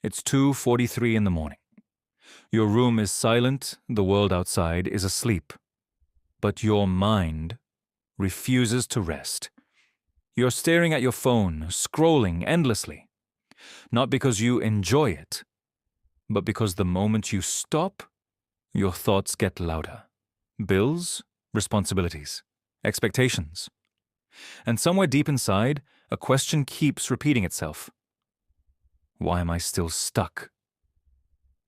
It's 2:43 in the morning. Your room is silent, the world outside is asleep. But your mind refuses to rest. You're staring at your phone, scrolling endlessly. Not because you enjoy it, but because the moment you stop, your thoughts get louder. Bills, responsibilities, expectations. And somewhere deep inside, a question keeps repeating itself. Why am I still stuck?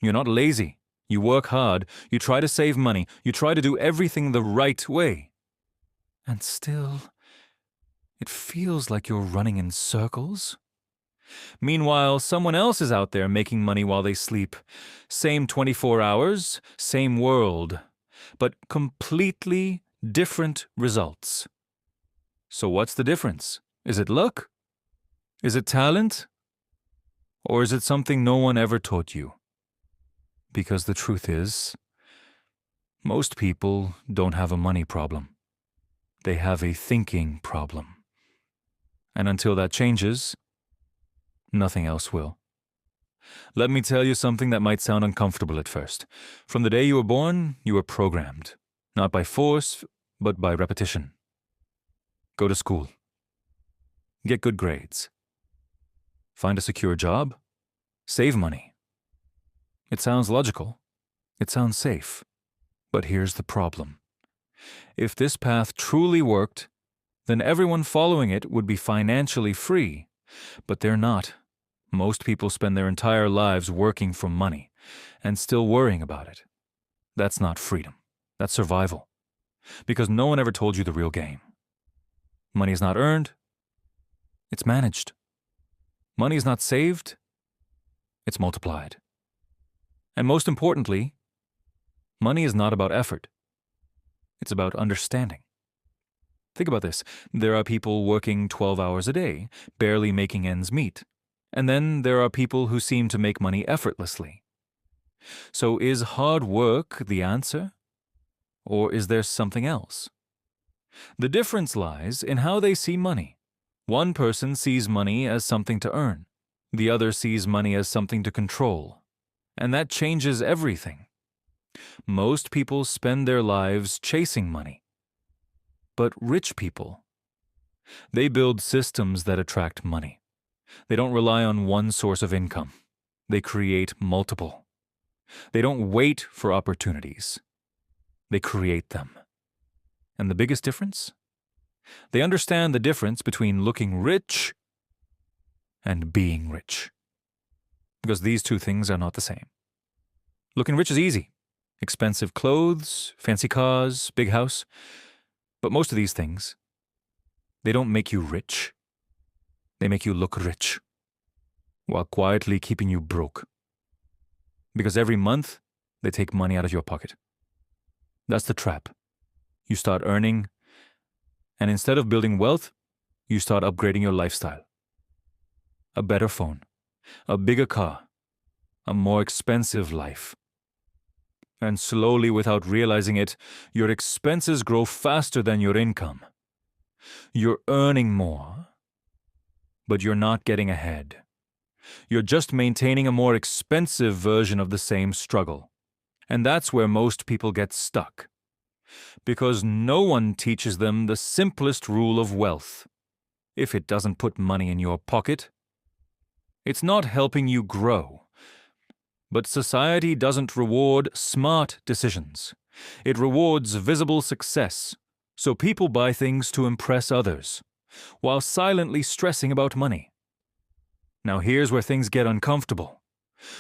You're not lazy. You work hard. You try to save money. You try to do everything the right way. And still, it feels like you're running in circles. Meanwhile, someone else is out there making money while they sleep. Same 24 hours, same world, but completely different results. So what's the difference? Is it luck? Is it talent? Or is it something no one ever taught you? Because the truth is, most people don't have a money problem. They have a thinking problem. And until that changes, nothing else will. Let me tell you something that might sound uncomfortable at first. From the day you were born, you were programmed. Not by force, but by repetition. Go to school. Get good grades. Find a secure job. Save money. It sounds logical. It sounds safe. But here's the problem. If this path truly worked, then everyone following it would be financially free. But they're not. Most people spend their entire lives working for money and still worrying about it. That's not freedom. That's survival. Because no one ever told you the real game. Money is not earned. It's managed. Money is not saved. It's multiplied. And most importantly, money is not about effort. It's about understanding. Think about this. There are people working 12 hours a day, barely making ends meet. And then there are people who seem to make money effortlessly. So is hard work the answer? Or is there something else? The difference lies in how they see money. One person sees money as something to earn. The other sees money as something to control. And that changes everything. Most people spend their lives chasing money. But rich people, they build systems that attract money. They don't rely on one source of income. They create multiple. They don't wait for opportunities. They create them. And the biggest difference? They understand the difference between looking rich and being rich. Because these two things are not the same. Looking rich is easy. Expensive clothes, fancy cars, big house. But most of these things, they don't make you rich. They make you look rich, while quietly keeping you broke. Because every month, they take money out of your pocket. That's the trap. You start earning, and instead of building wealth, you start upgrading your lifestyle. A better phone, a bigger car, a more expensive life. And slowly, without realizing it, your expenses grow faster than your income. You're earning more, but you're not getting ahead. You're just maintaining a more expensive version of the same struggle. And that's where most people get stuck. Because no one teaches them the simplest rule of wealth. If it doesn't put money in your pocket, it's not helping you grow. But society doesn't reward smart decisions. It rewards visible success. So people buy things to impress others, while silently stressing about money. Now here's where things get uncomfortable.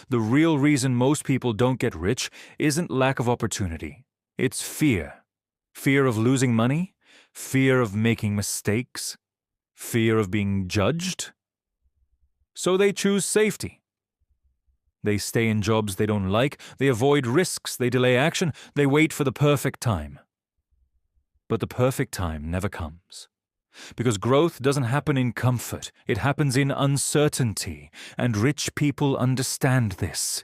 The real reason most people don't get rich isn't lack of opportunity. It's fear. Fear of losing money, fear of making mistakes, fear of being judged. So they choose safety. They stay in jobs they don't like, they avoid risks, they delay action, they wait for the perfect time. But the perfect time never comes. Because growth doesn't happen in comfort, it happens in uncertainty, and rich people understand this.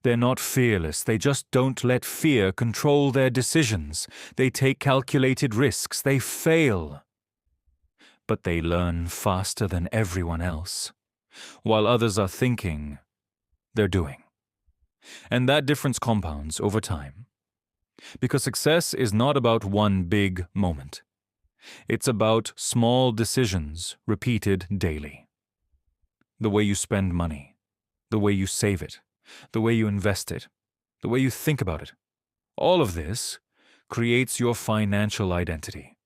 They're not fearless, they just don't let fear control their decisions. They take calculated risks, they fail. But they learn faster than everyone else. While others are thinking, they're doing. And that difference compounds over time. Because success is not about one big moment. It's about small decisions repeated daily. The way you spend money, the way you save it, the way you invest it, the way you think about it. All of this creates your financial identity.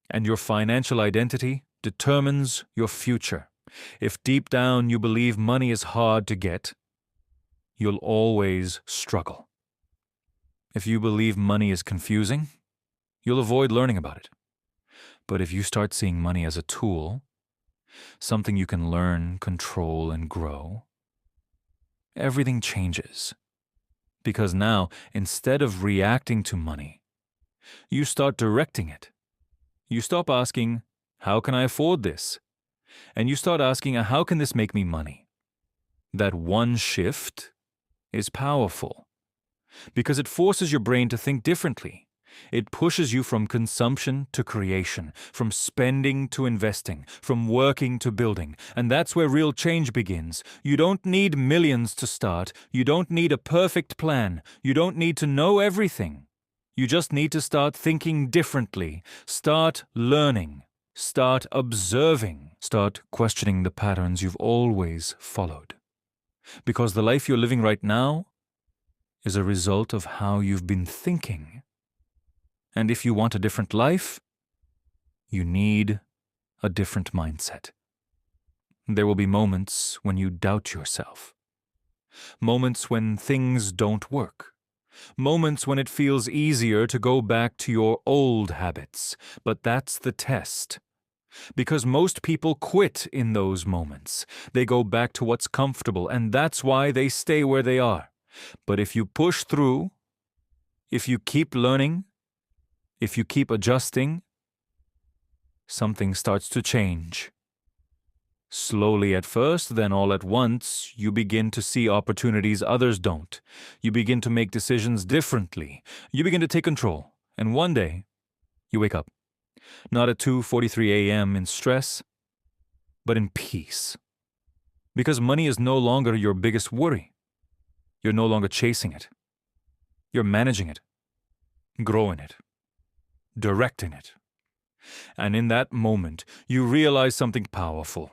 And your financial identity determines your future. If deep down you believe money is hard to get, you'll always struggle. If you believe money is confusing, you'll avoid learning about it. But if you start seeing money as a tool, something you can learn, control, and grow, everything changes. Because now, instead of reacting to money, you start directing it. You stop asking, how can I afford this? And you start asking, how can this make me money? That one shift is powerful because it forces your brain to think differently. It pushes you from consumption to creation, from spending to investing, from working to building. And that's where real change begins. You don't need millions to start. You don't need a perfect plan. You don't need to know everything. You just need to start thinking differently. Start learning. Start observing. Start questioning the patterns you've always followed. Because the life you're living right now is a result of how you've been thinking. And if you want a different life, you need a different mindset. There will be moments when you doubt yourself. Moments when things don't work. Moments when it feels easier to go back to your old habits. But that's the test. Because most people quit in those moments. They go back to what's comfortable, and that's why they stay where they are. But if you push through, if you keep learning, if you keep adjusting, something starts to change. Slowly at first, then all at once, you begin to see opportunities others don't. You begin to make decisions differently. You begin to take control. And one day, you wake up. Not at 2:43 a.m. in stress, but in peace. Because money is no longer your biggest worry. You're no longer chasing it. You're managing it, growing it, directing it. And in that moment, you realize something powerful.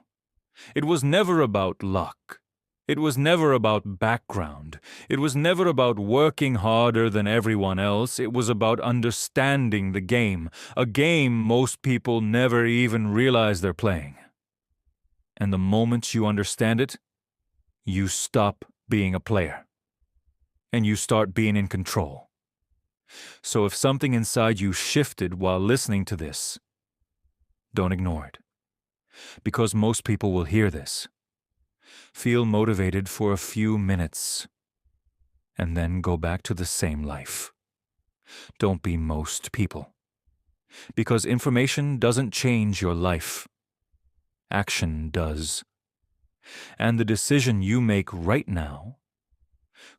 It was never about luck. It was never about background. It was never about working harder than everyone else. It was about understanding the game, a game most people never even realize they're playing. And the moment you understand it, you stop being a player. And you start being in control. So if something inside you shifted while listening to this, don't ignore it. Because most people will hear this, feel motivated for a few minutes, and then go back to the same life. Don't be most people. Because information doesn't change your life. Action does. And the decision you make right now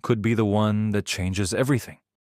could be the one that changes everything.